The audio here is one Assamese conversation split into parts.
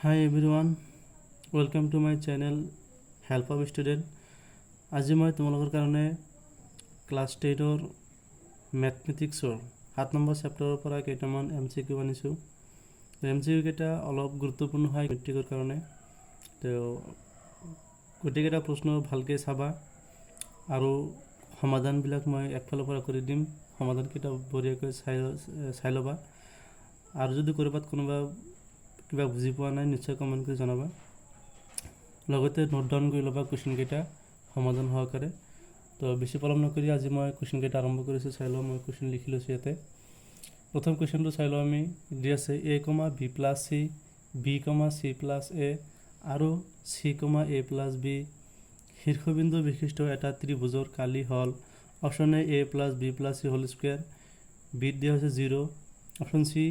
Hi everyone, welcome to my channel Help of Student. আজি মই তোমালোকৰ কাৰণে ক্লাছ 10ৰ মেথমেটিক্সৰ 7 নম্বৰ চেপ্টাৰৰ পৰা কেইটামান MCQ আনিছোঁ। MCQ কেইটা অলপ গুৰুত্বপূৰ্ণ হয় মেট্ৰিকৰ কাৰণে। তো গোটেইকেইটা প্ৰশ্ন ভালকৈ চাবা আৰু সমাধানবিলাক মই একফালৰ পৰা কৰি দিম। সমাধানকেইটা বঢ়িয়াকৈ চাই ল'বা আৰু যদি ক'ৰবাত কোনোবা কিবা বুজি পোৱা নাই নিশ্চয় কমেণ্ট কৰি জনাবা। লগতে নোট ডাউন কৰি ল'বা কুৱেশ্যনকেইটা সমাধান সহকাৰে। তো বেছি পলম নকৰি আজি মই কুৱেশ্যনকেইটা আৰম্ভ কৰিছোঁ। চাই লওঁ, মই কুৱেশ্যন লিখি লৈছোঁ ইয়াতে। প্ৰথম কুৱেশ্যনটো চাই লওঁ আমি। দি আছে a, b + c, b, c + a আৰু c, a + b শীৰ্ষবিন্দু বিশিষ্ট এটা ত্ৰিভুজৰ কালি হ'ল option A a + b + c whole square, বিত দিয়া হৈছে 0, option C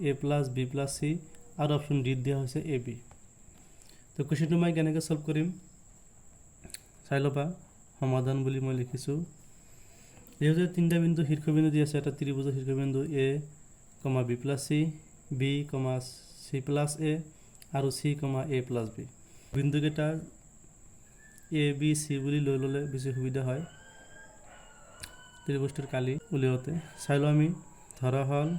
a + b + c আৰু অপশ্যন ডিত দিয়া হৈছে এ বি। তো কুৱেশ্যনটো মই কেনেকৈ সলভ কৰিম চাই ল'বা। সমাধান বুলি মই লিখিছোঁ। যিহেতু তিনিটা বিন্দু শীৰ্ষবিন্দু দি আছে এটা ত্ৰিভুজৰ শীৰ্ষবিন্দু a, b + c, b, c + a আৰু c, a + b। বিন্দুকেইটা a, b, c বুলি লৈ ল'লে বেছি সুবিধা হয় ত্ৰিভুজটোৰ কালি উলিয়াওঁতে। চাই লওঁ আমি। ধৰা হ'ল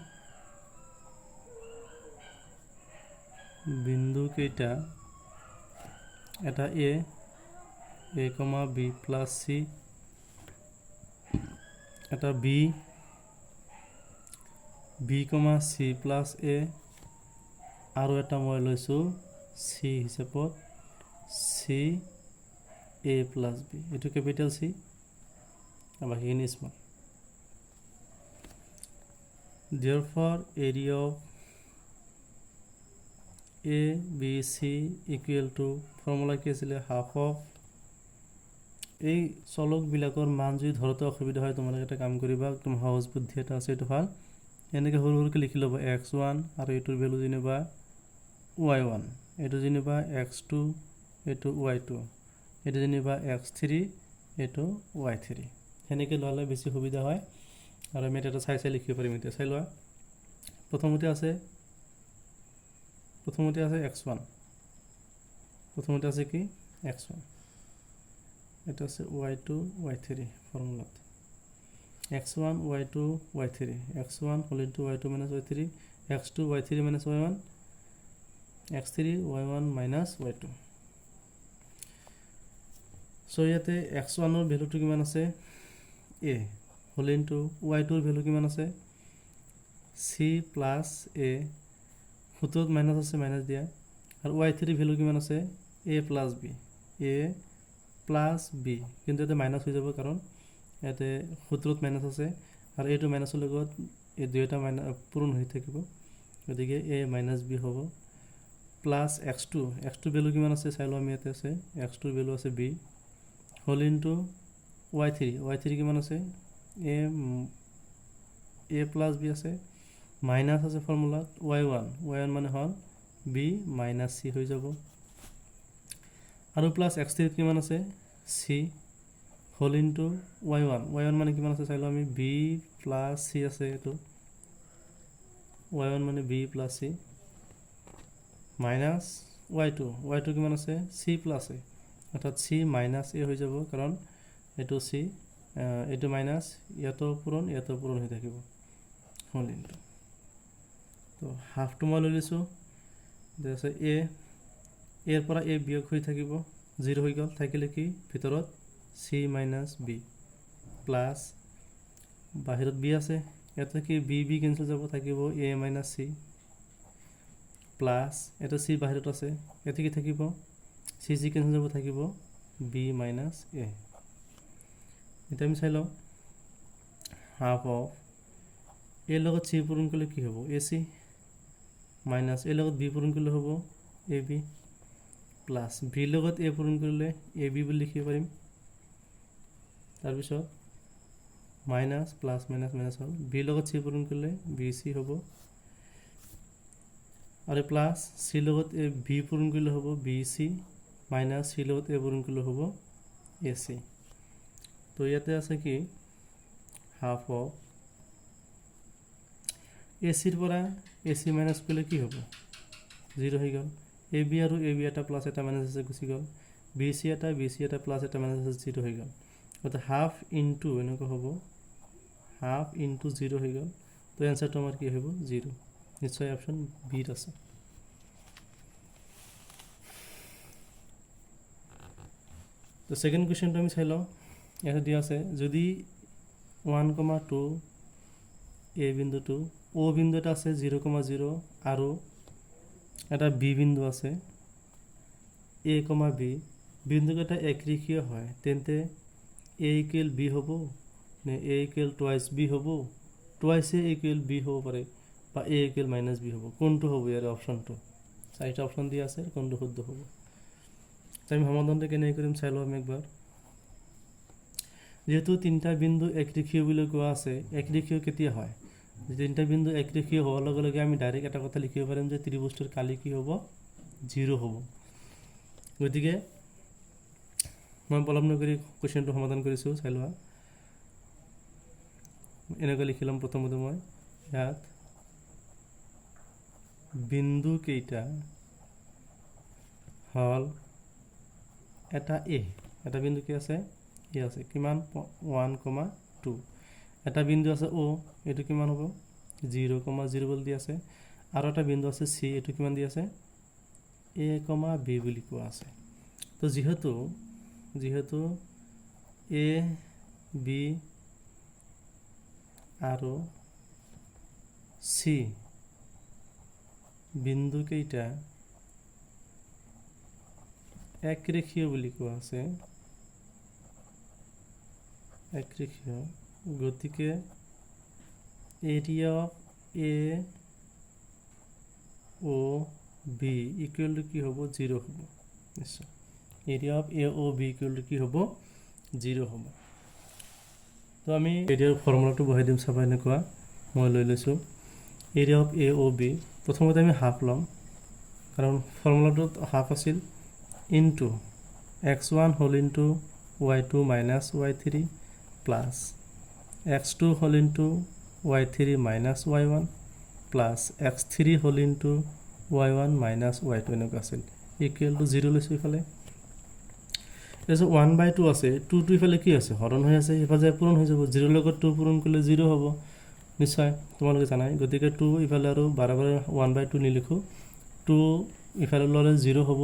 বিন্দু কেইটা এটা a, b + c, এটা b, c + a আৰু এটা মই লৈছোঁ c হিচাপত c, a + b। এইটো কেপিটেল c আৰু বাকীখিনি small. Therefore area of a, b, c equal to formula কি আছিলে হাফ অফ। এই চলকবিলাকৰ মান যদি ধৰোঁতে অসুবিধা হয় তোমালোকে এটা কাম কৰিবা, একদম সহজ বুদ্ধি এটা আছে, এইটো ভাল। এনেকৈ সৰু সৰুকৈ লিখি ল'বা x1 আৰু এইটোৰ ভেলু যেনিবা y1, এইটো যেনিবা x2, এইটো y2, এইটো যেনিবা x3, এইটো y3। সেনেকৈ ল'লে বেছি সুবিধা হয় আৰু আমি এটা চাই লিখিব পাৰিম। এতিয়া চাই লোৱা। প্ৰথমতে আছে x1, প্ৰথমতে আছে কি x1, এটা আছে y2, y3 ফৰ্মুলাত। x1, y2, y3, x1 = y2 - y3, x2 y3 - y1, x3 y1 - y2। চ' ইয়াতে x1ৰ ভেলুটো কিমান আছে a = y2ৰ ভেলু কিমান আছে c + a, সূত্ৰত মাইনাছ আছে, মাইনাছ দিয়া। আৰু y3 ভেলু কিমান আছে a + b, কিন্তু ইয়াতে মাইনাছ হৈ যাব কাৰণ ইয়াতে সূত্ৰত মাইনাছ আছে আৰু এইটো মাইনাছৰ লগত এই দুয়োটা পূৰণ হৈ থাকিব, গতিকে a - b হ'ব প্লাছ x2 ভেলু কিমান আছে চাই লওঁ আমি। ইয়াতে আছে x2ৰ ভেলু আছে b = y3 কিমান আছে a + b আছে, মাইনাছ আছে ফৰ্মুলাত y1 মানে হ'ল b - c হৈ যাব আৰু প্লাছ x3 কিমান আছে c = y1 মানে কিমান আছে চাই লওঁ আমি b + c আছে। এইটো y1 মানে b + c মাইনাছ y2 কিমান আছে c + a, অৰ্থাৎ c - a হৈ যাব কাৰণ এইটো c, এইটো মাইনাছ, ইয়াতো পূৰণ হৈ থাকিব তো হাফটো মই লৈ লৈছোঁ। তাৰপিছত এৰ পৰা a বিয়োগ হৈ থাকিব, 0 হৈ গ'ল, থাকিলে কি ভিতৰত c - b প্লাছ বাহিৰত b আছে, ইয়াতে কি b কেঞ্চেল যাব, থাকিব a - c প্লাছ এটা c বাহিৰত আছে, ইয়াতে কি থাকিব c কেঞ্চেল যাব, থাকিব b - a। এতিয়া আমি চাই লওঁ হাফ অফ a লগত c পূৰণ কৰিলে কি হ'ব ac, মাইনাছ a লগত b পূৰণ কৰিলে হ'ব ab, প্লাছ b লগত a পূৰণ কৰিলে ab বুলি লিখিব পাৰিম। তাৰপিছত মাইনাছ প্লাছ মাইনাছ হ'ল, b লগত c পূৰণ কৰিলে bc হ'ব আৰু প্লাছ c লগত b পূৰণ কৰিলে হ'ব bc, মাইনাছ c লগত a পূৰণ কৰিলে হ'ব ac। তো ইয়াতে আছে কি হাফ অফ ac ৰ পৰা ac মাইনাছ কৰিলে কি হ'ব 0 হৈ গ'ল, এ বি আৰু এ বি এটা প্লাছ এটা মাইনাছ আছে গুচি গ'ল, বি চি এটা প্লাছ এটা মাইনাছ আছে 0 হৈ গ'ল, অৰ্থাৎ হাফ ইনটু এনেকুৱা হ'ব, হাফ ইনটু 0 হৈ গ'ল। তো এনচাৰটো আমাৰ কি হ'ব 0, নিশ্চয় অপশ্যন বিত আছে। তো সেকেন্ড কুৱেশ্যনটো আমি চাই লওঁ। ইয়াতে দিয়া আছে যদি 1,2 এ বিন্দুটো অ বিন্দু এটা আছে 0,0 আৰু এটা বি বিন্দু আছে এ, বি বিন্দুকেইটা একৰেখীয় হয়, তেন্তে এ ইকুৱেল বি হ'ব নে এ ইকুৱেল টুৱাইচ বি হ'ব, টুৱাইচ এ ইকুৱেল বি হ'ব পাৰে, বা এ ইকুৱেল মাইনাছ বি হ'ব, কোনটো হ'ব ইয়াৰ অপশ্যনটো? 4টা অপশ্যন দিয়া আছে, কোনটো শুদ্ধ হ'ব? আমি সমাধানটো কেনেকৈ কৰিম চাই লওঁ আমি একবাৰ। যেহেতু 3টা বিন্দু একৰেখীয় বুলি কোৱা আছে, একৰেখীয় কেতিয়া হয়? 3টা বিন্দু একৰেখীয় হোৱাৰ লগে লগে আমি ডাইৰেক্ট এটা কথা লিখিব পাৰিম যে ত্ৰিভুজটোৰ কালি কি হ'ব 0 হ'ব। গতিকে মই পলম নকৰি কুৱেশ্যনটো সমাধান কৰিছোঁ, চাই লোৱা। এনেকৈ লিখি ল'ম প্ৰথমতে মই ইয়াত বিন্দু কেইটা হ'ল এটা এ, এটা বিন্দু কি আছে এ আছে, কিমান 1,2, এটা বিন্দু আছে অ, এইটো কিমান হ'ব 0,0 বুলি দি আছে, আৰু এটা বিন্দু আছে চি, এইটো কিমান দি আছে এ, বি বুলি কোৱা আছে। তো যিহেতু এ, বি আৰু চি বিন্দু কেইটা একৰেখীয় বুলি কোৱা আছে, একৰেখীয়, গতিকে area of A O B equal to কি হ'ব 0 হ'ব। নিশ্চয় area of A O B equal to কি হ'ব 0 হ'ব। তো আমি এৰিয়াৰ ফৰ্মুলাটো বহাই দিম, চাবা এনেকুৱা মই লৈ লৈছোঁ area of A O B. প্ৰথমতে আমি হাফ ল'ম, কাৰণ ফৰ্মুলাটোত হাফ আছিল, into x1 whole into y2 minus y3 plus x2 whole into y3 minus y1 plus x3 whole into y1 minus y2 এনেকুৱা আছিল, ইকুৱেল টু 0 লৈছোঁ ইফালে। তাৰপিছত 1/2 আছে, 2টো ইফালে কি আছে হৰণ হৈ আছে, ইফালে পূৰণ হৈ যাব, 0 লগত 2 পূৰণ কৰিলে 0 হ'ব, নিশ্চয় তোমালোকে জানাই। গতিকে 2 ইফালে আৰু বাৰে 1/2 নিলিখোঁ, 2 ইফালে ল'লে 0 হ'ব,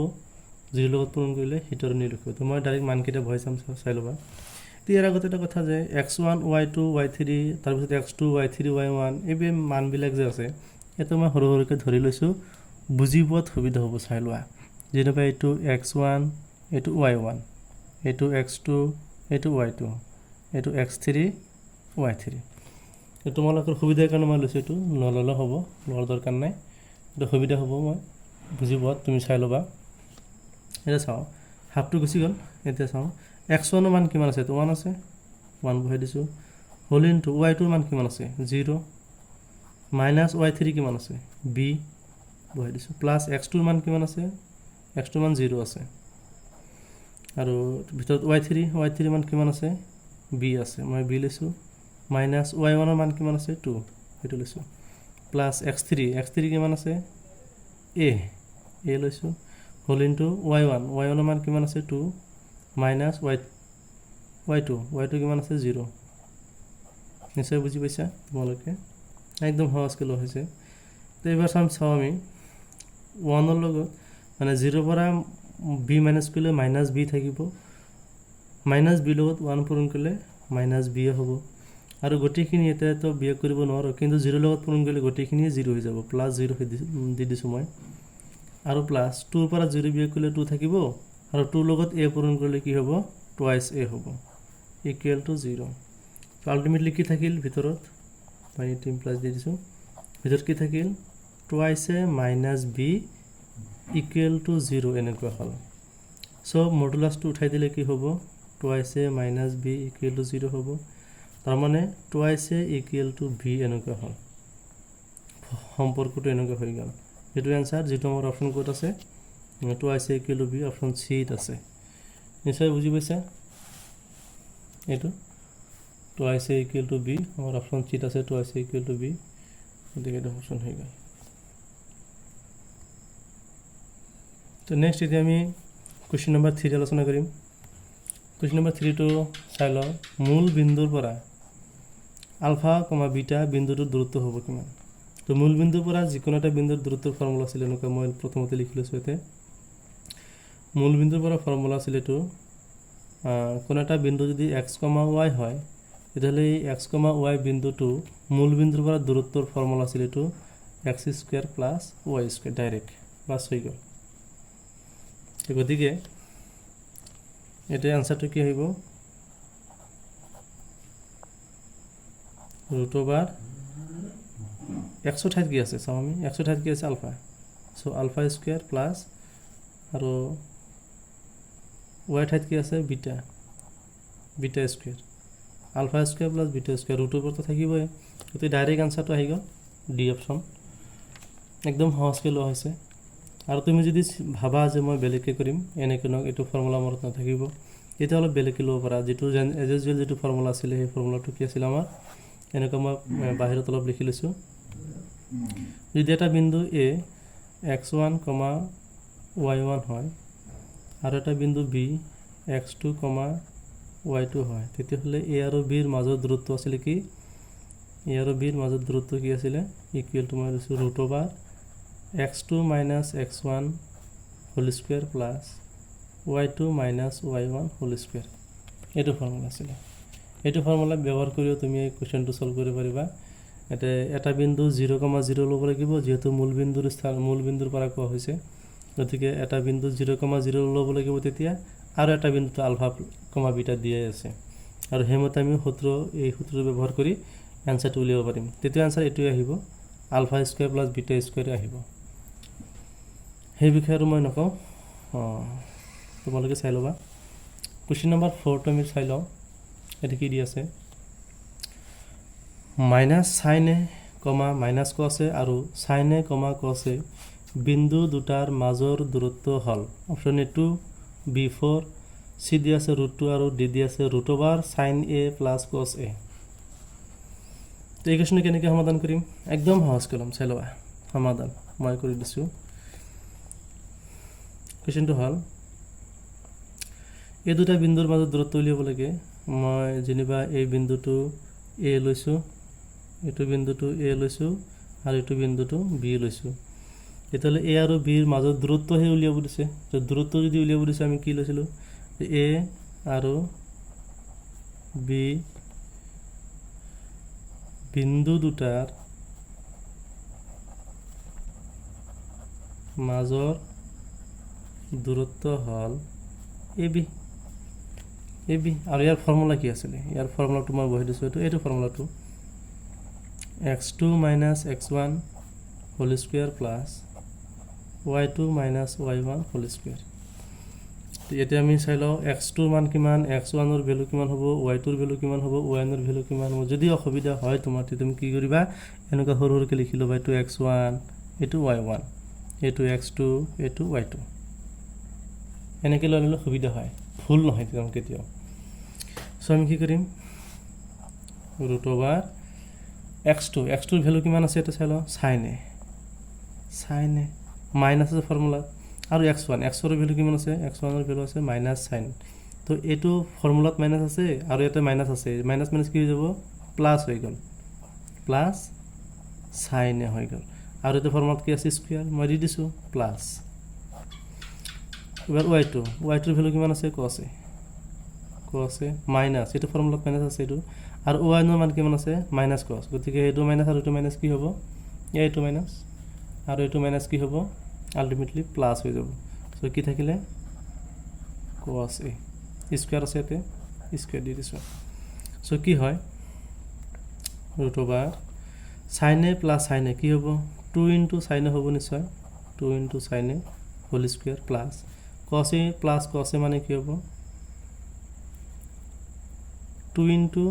0 লগত পূৰণ কৰিলে সেইটো আৰু নিলিখোঁ। তো মই ডাইৰেক্ট মানকেইটা ভৰাই চাম, চাই ল'বা। তো ইয়াৰ আগতে এটা কথা যে x1 y2 y3 তাৰপিছত x2 y3 y1 এইবোৰ মানবিলাক যে আছে, এইটো মই সৰু সৰুকৈ ধৰি লৈছোঁ, বুজি পোৱাত সুবিধা হ'ব, চাই লোৱা। যেনেকুৱা এইটো x1, এইটো y1, এইটো x2, এইটো y2, এইটো x3 y3। তোমালোকৰ সুবিধাৰ কাৰণে মই লৈছোঁ, এইটো নল'লেও হ'ব, লোৱাৰ দৰকাৰ নাই, এইটো সুবিধা হ'ব, মই বুজি পোৱাত তুমি চাই ল'বা। এতিয়া চাওঁ হাফটো গুচি গ'ল, এতিয়া চাওঁ x1ৰ মান কিমান আছে, এইটো 1 আছে, 1 বহাই দিছোঁ, হোল ইনটু y2ৰ মান কিমান আছে 0, মাইনাছ y3 কিমান আছে b বহাই দিছোঁ, প্লাছ x2ৰ মান কিমান আছে, x2ৰ মান 0 আছে, আৰু ভিতৰত y3 মান কিমান আছে b আছে, মই b লৈছোঁ, মাইনাছ y1ৰ মান কিমান আছে 2 সেইটো লৈছোঁ, প্লাছ x3 কিমান আছে a লৈছোঁ, হোল ইনটু y1ৰ মান কিমান আছে 2, মাইনাছ y2 কিমান আছে 0। নিশ্চয় বুজি পাইছা তোমালোকে, একদম সহজকৈ লোৱা হৈছে। তো এইবাৰ চাওঁ আমি 1ৰ লগত মানে 0ৰ পৰা b মাইনাছ কৰিলে মাইনাছ b থাকিব, মাইনাছ b লগত 1 পূৰণ কৰিলে মাইনাছ b হ'ব, আৰু গোটেইখিনি এতিয়াতো বিয়োগ কৰিব নোৱাৰোঁ, কিন্তু 0ৰ লগত পূৰণ কৰিলে গোটেইখিনিয়ে 0 হৈ যাব, প্লাছ 0 দি দিছোঁ মই, আৰু প্লাছ 2ৰ পৰা 0 বিয়োগ কৰিলে 2 থাকিব, আৰু 2ৰ লগত a পূৰণ কৰিলে কি হ'ব টুৱাইচ a হ'ব, ইকুৱেল টু 0। তো আল্টিমেটলি কি থাকিল ভিতৰত, মই এইটো প্লাছ দি দিছোঁ, ভিতৰত কি থাকিল twice a minus b equal to 0 এনেকুৱা হ'ল। চ' মডুলাছটো উঠাই দিলে কি হ'ব, twice a minus b equal to 0 হ'ব, তাৰমানে twice a equal to b এনেকুৱা হ'ল, সম্পৰ্কটো এনেকুৱা হৈ গ'ল। এইটো এনচাৰ, যিটো আমাৰ অপশ্যন ক'ত আছে, twice a equal to b option চিত আছে। নিশ্চয় বুজি পাইছা, এইটো twice a equal to b আমাৰ অপশ্যন চিত আছে, twice a equal to b, গতিকে এইটো অপশ্যন হৈ গ'ল। তো নেক্সট এতিয়া আমি কুৱেশ্যন নম্বৰ 3 আলোচনা কৰিম। কুৱেশ্যন নম্বৰ 3টো চাই লওঁ। মূল বিন্দুৰ পৰা আলফা কমা বিটা বিন্দুটোৰ দূৰত্ব হ'ব কিমান? তো মূল বিন্দুৰ পৰা যিকোনো এটা বিন্দুৰ দূৰত্বৰ ফৰ্মুলা আছিল এনেকুৱা মই প্ৰথমতে লিখি লৈছোঁ ইয়াতে। মূল বিন্দুৰ পৰা ফৰ্মুলা আছিল এইটো, কোনো এটা বিন্দু যদি x, y হয় তেতিয়াহ'লে এই x, y বিন্দুটো মূল বিন্দুৰ পৰা দূৰত্বৰ ফৰ্মুলা আছিল এইটো x² + y² ডাইৰেক্ট বাছ হৈ গ'ল। গতিকে এতিয়া আনসাৰটো কি আহিব? √/, x ঠাইত কি আছে চাওঁ আমি, x ঠাইত কি আছে আলফা, চ' α² প্লাছ আৰু y ঠাইত কি আছে বিটা, β² α² প্লাছ β² ৰুটৰ থাকিবই। গতিকে ডাইৰেক্ট আনসাৰটো আহি গ'ল ডি অপশ্যন। একদম সহজকৈ লোৱা হৈছে। আৰু তুমি যদি ভাবা যে মই বেলেগকৈ কৰিম এনেকৈ নক এইটো ফৰ্মুলা মনত নাথাকিব, তেতিয়া অলপ বেলেগকৈ ল'ব পাৰা। যিটো এজ ইউজুৱেল যিটো ফৰ্মুলা আছিলে সেই ফৰ্মুলাটো কি আছিল আমাৰ, এনেকৈ মই বাহিৰত অলপ লিখি লৈছোঁ। যদি এটা বিন্দু A x1, y1 হয় আৰু এটা বিন্দু B x2, y2 হয়, তেতিয়াহ'লে A আৰু B ৰ মাজৰ দূৰত্ব আছিলে কি? A আৰু B ৰ মাজৰ দূৰত্ব কি আছিলে? ইকুৱেল টু মই লৈছোঁ √/, x2 - x1 whole square plus y2 - y1 whole square. এইটো ফৰ্মুলা আছিলে। এইটো ফৰ্মুলা ব্যৱহাৰ কৰিও তুমি এই কুৱেশ্যনটো ছল্ভ কৰিব পাৰিবা। এটা বিন্দু 0,0 ল'ব লাগিব, যিহেতু মূল বিন্দুৰ পৰা কোৱা হৈছে। গতিকে এটা বিন্দু 0,0 ল'ব লাগিব তেতিয়া, আৰু এটা বিন্দুটো আলফা কমা বিটা দিয়াই আছে। আৰু সেইমতে আমি এই সূত্ৰটো ব্যৱহাৰ কৰি এনচাৰটো উলিয়াব পাৰিম। তেতিয়া এনচাৰ এইটোৱে আহিব, α² প্লাছ β² আহিব। সেই বিষয়ে আৰু মই নকওঁ, তোমালোকে চাই ল'বা। কুৱেশ্যন নম্বৰ 4টো আমি চাই লওঁ। এইটো কি দি আছে? -sin A, -cos A আৰু sin A, cos A বিন্দু দুটাৰ মাজৰ দূৰত্ব হ'ল অপশ্যন A 2, B 4, C দি আছে √2 আৰু D দি আছে √/, sin A plus cos A। তো এই কুৱেশ্যনটো কেনেকৈ সমাধান কৰিম? একদম সহজ কলম, চাই ল'বা। সমাধান মই কৰি দিছোঁ। কুৱেশ্যনটো হ'ল এই দুটা বিন্দুৰ মাজত দূৰত্ব উলিয়াব লাগে। মই যেনিবা এই বিন্দুটো A লৈছোঁ, এইটো বিন্দুটো A লৈছোঁ আৰু এইটো বিন্দুটো B লৈছোঁ। তেতিয়াহ'লে A আৰু B ৰ মাজত দূৰত্বহে উলিয়াব দিছে। তো দূৰত্ব যদি উলিয়াব দিছে আমি কি লৈছিলোঁ? A আৰু B বিন্দু দুটাৰ মাজৰ দূৰত্ব হ'ল AB। আৰু ইয়াৰ ফৰ্মুলা কি আছিলে? ইয়াৰ ফৰ্মুলাটো মই বহি দিছোঁ, এইটো ফৰ্মুলাটো x2 - x1 whole square plus y2 - y1 whole square. এতিয়া আমি চাই লওঁ x2ৰ মান কিমান, x1ৰ ভেলু কিমান হ'ব, y2ৰ ভেলু কিমান হ'ব, y1ৰ ভেলু কিমান হ'ব। যদি অসুবিধা হয় তোমাৰ, তেতিয়া তুমি কি কৰিবা? এনেকুৱা সৰু সৰুকৈ লিখি ল'বা, এইটো x1, এইটো y1, এইটো x2, এইটো y2। এনেকৈ লৈ ল'লে সুবিধা হয়, ভুল নহয় কেতিয়াও। চ' আমি কি কৰিম? √/, x2ৰ ভেলু কিমান আছে এটা চাই লওঁ, sin A মাইনাছ আছে ফৰ্মুলাত, আৰু x1ৰ ভেলু কিমান আছে? x1ৰ ভেলু আছে -sin। তো এইটো ফৰ্মুলাত মাইনাছ আছে আৰু ইয়াতে মাইনাছ আছে, মাইনাছ কি হৈ যাব? প্লাছ হৈ গ'ল, প্লাছ sin A হৈ গ'ল। আৰু এইটো ফৰ্মুলাত কি আছে? স্কুৱেৰ, মই দি দিছোঁ প্লাছ। এবাৰ y2ৰ ভেলু কিমান আছে? cos A মাইনাছ, এইটো ফৰ্মুলাত মাইনাছ আছে এইটো, আৰু y1ৰ মান কিমান আছে? -cos। গতিকে এইটো মাইনাছ আৰু এইটো মাইনাছ কি হ'ব? এইটো মাইনাছ আৰু এইটো মাইনাছ কি হ'ব? আল্টিমেটলি প্লাছ হৈ যাব। চ' কি থাকিলে? cos A। স্কুৱেৰ আছে ইয়াতে, স্কুৱেৰ দি দিছোঁ। চ' কি হয়? √/, sin A plus sin A কি হ'ব? 2 × sin A হ'ব নিশ্চয়, 2 × sin A whole square plus cos A plus cos A মানে কি হ'ব? 2 ×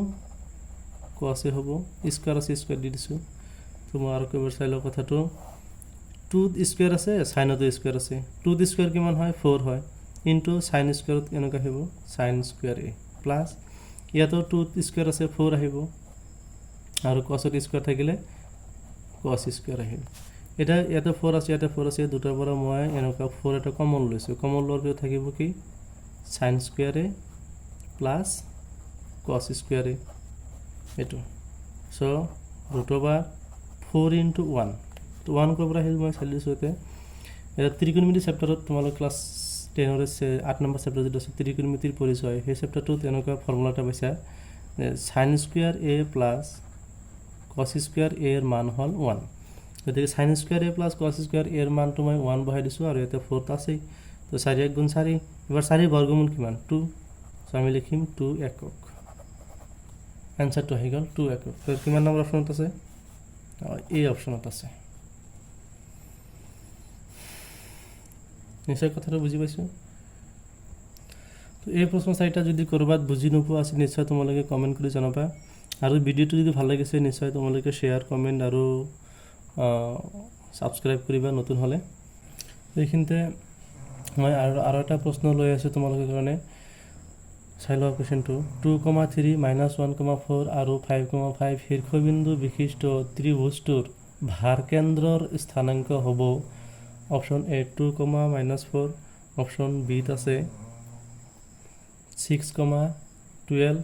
cos A হ'ব, স্কুৱেৰ আছে স্কুৱেৰ দি দিছোঁ। তো মই আৰু কেইবাৰ চাই লওঁ কথাটো। 2ত স্কুৱেৰ আছে, চাইনতো স্কুৱেৰ আছে। 2ত স্কুৱেৰ কিমান হয়? 4 হয়, ইনটু চাইন স্কুৱেৰত এনেকুৱা আহিব sin স্কুৱেৰ A প্লাছ ইয়াতো 2ত স্কুৱেৰ আছে 4 আহিব, আৰু cosত স্কুৱেৰ থাকিলে cos স্কুৱেৰ আহিল। এটা ইয়াতে 4 আছে ইয়াতে 4 আছে দুটাৰ পৰা মই এনেকুৱা 4 এটা কমন লৈছোঁ কমন লোৱাৰ পিছত থাকিব কি sin square a plus cos square a এইটো সো √4 * 1 তো 1 কৰ পৰা আহিল মই চালিছো এতে এটা ত্ৰিকোণমিতি চেপ্টাৰত তোমালোক ক্লাছ 10 ৰ 8 নম্বৰ চেপ্টাৰ যেটা আছে ত্ৰিকোণমিতিৰ পৰিচয় সেই চেপ্টাৰটোত এনেকুৱা ফৰ্মুলা এটা পাইছা sin square a plus cos square a এৰ মান হল 1 গতিকে sin square a plus cos square a এৰ মানটো মই 1 বহাই দিছো আৰু ইয়াতে 4 আছে তো 4 * 1 = 4 এবাৰ 4 বর্গমূল কিমান 2 সো আমি লিখিম 2 একক आंसर तो हेगल 2 एকক তো কিমান নম্বৰ অপচনত আছে এই অপচনত আছে নিশ্চয় কথাটো বুজি পাইছো তো এই প্ৰশ্ন চাৰিটা যদি কৰবাত বুজি নোপোৱা আছে নিশ্চয় তোমালোকে কমেন্ট কৰি জনাবা আৰু ভিডিওটো যদি ভাল লাগিছে নিশ্চয় তোমালোকে শেয়াৰ কমেন্ট আৰু সাবস্ক্ৰাইব কৰিবা নতুন হলে এইখিনতে মই আৰু এটা প্ৰশ্ন লৈ আছো তোমালোকৰ কাৰণে চাইলো কোৱেশ্চনটো 2,3 - 1,4 আৰু 5,5 শীৰ্ষবিন্দু বিশিষ্ট ত্ৰিভুজটোৰ ভাৰ কেন্দ্ৰৰ স্থানাঙ্ক হ'ব অপচন এ 2,-4 অপচন বি ত আছে 6,12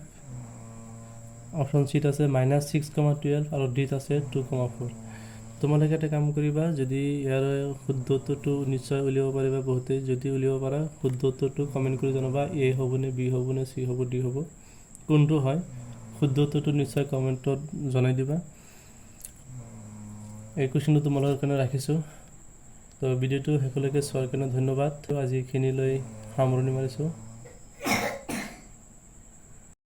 অপচন সি ত আছে -6,12 আৰু ডি ত আছে 2,4 তোমালোকে এটা কাম কৰিবা যদি ইয়াৰ শুদ্ধ উত্তৰটো নিশ্চয় উলিয়াব পাৰিবা বহুতে যদি উলিয়াব পাৰা শুদ্ধ উত্তৰটো কমেন্ট কৰি জনাবা এ হ'বনে বি হ'বনে সি হ'ব ডি হ'ব কোনটো হয় শুদ্ধ উত্তৰটো নিশ্চয় কমেন্টত জনাই দিবা এই কোৱেশ্চনটো তোমালোকৰ কাৰণে ৰাখিছো তো ভিডিওটো হেকলৈকে চোৱাৰ কাৰণে ধন্যবাদ তো আজি খিনিলৈ সামৰণি মাৰিছো